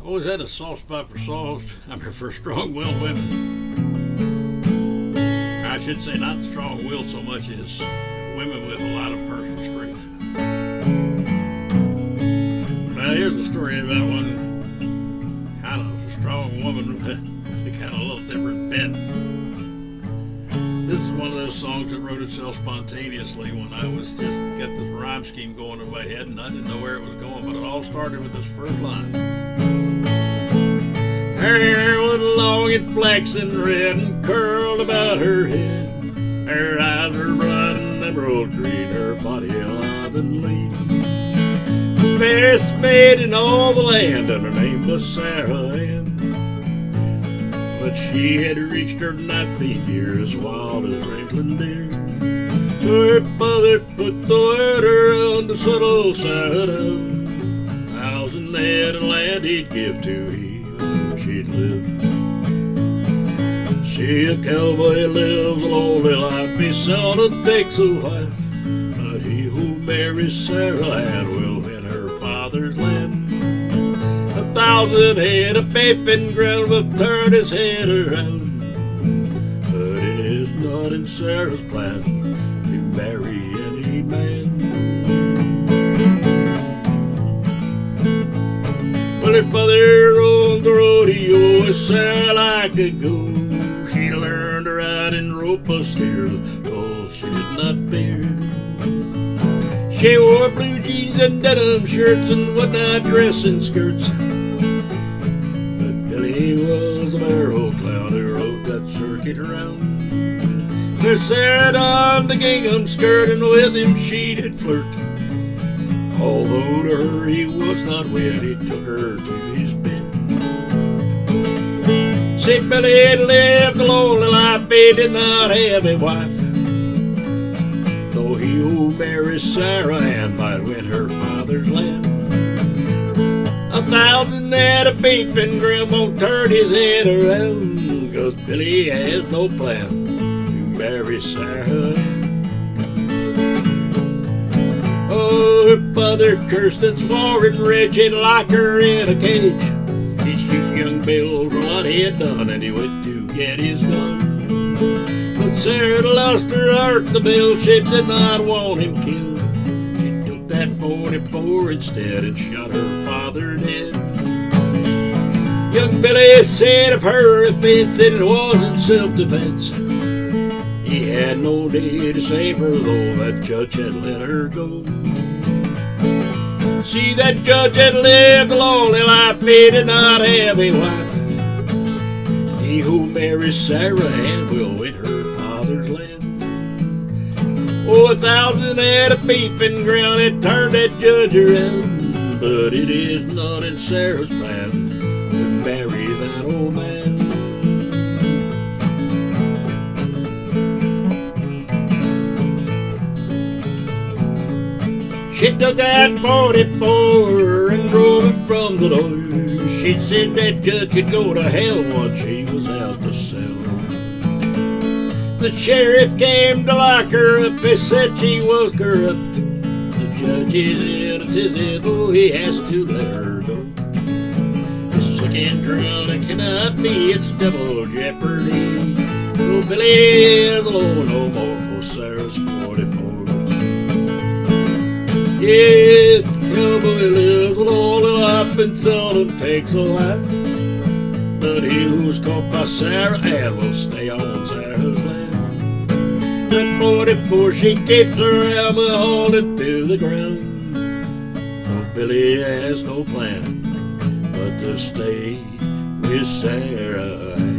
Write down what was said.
Always had a soft spot for for strong-willed women. I should say not strong-willed so much as women with a lot of personal strength. Now here's a story about one kind of strong woman with a kind of a little different bent. This is one of those songs that wrote itself spontaneously when I was just got this rhyme scheme going in my head and I didn't know where it was going, but it all started with this first line. Her hair was long and flaxen red and curled about her head. Her eyes were bright and emerald green, her body alive and lean. The fairest maid in all the land, and her name was Sarah Ann. But she had reached her 19th year, as wild as Rangeland deer. So her mother put the word around to settle Sarah down. 1,000 head of land he'd give to him, she'd live. She a cowboy lives a lonely life, he seldom takes a wife. But he who marries Sarah Ann will win her father's land. 1,000 head of piping ground will turn his head around. But it is not in Sarah's plan to marry any man. Well, her father owned the rodeo as Sarah liked to go. She learned to ride and rope a steer, though she did not bear. She wore blue jeans and denim shirts and would not dress in skirts. But Billy was a barrel clown who rode that circuit around. There Sarah donned the gingham skirt and with him she did flirt. Although to her he was not wed, he took her to his bed. See, Billy had lived a lonely life, he did not have a wife. Though he who marries Sarah Ann might win her father's land. 1,000 head of beef and grim won't turn his head around, 'cause Billy has no plan to marry Sarah Ann. Oh, her father cursed and swore and raged, he'd lock her in a cage. He'd shoot young Bill for what he had done, and he went to get his gun. But Sarah lost her heart to Bill, she did not want him killed. She took that 44 instead and shot her father dead. Young Billy said of her offense that it wasn't self-defense. He had no day to save her, though that judge had let her go. See, that judge had lived a lonely life, he did not have a wife. He who marries Sarah Ann will win her father's land. Oh, 1,000 head of beef and ground, it turned that judge around. But it is not in Sarah's plan to marry that old man. She took that 44 and drove it from the door. She said that judge could go to hell once she was out to sell. The sheriff came to lock her up, he said she was corrupt. The judge is in his head, oh, he has to let her go. The sick and drowned, it cannot be, it's double jeopardy. So Billy is alone no more for Sarah's 44. Yeah, the cowboy lives a lonely life and seldom takes a wife. But he who's caught by Sarah Ann will stay on Sarah's land. That 44 she keeps her hammer hauled to the ground. Oh, Billy has no plan but to stay with Sarah Ann.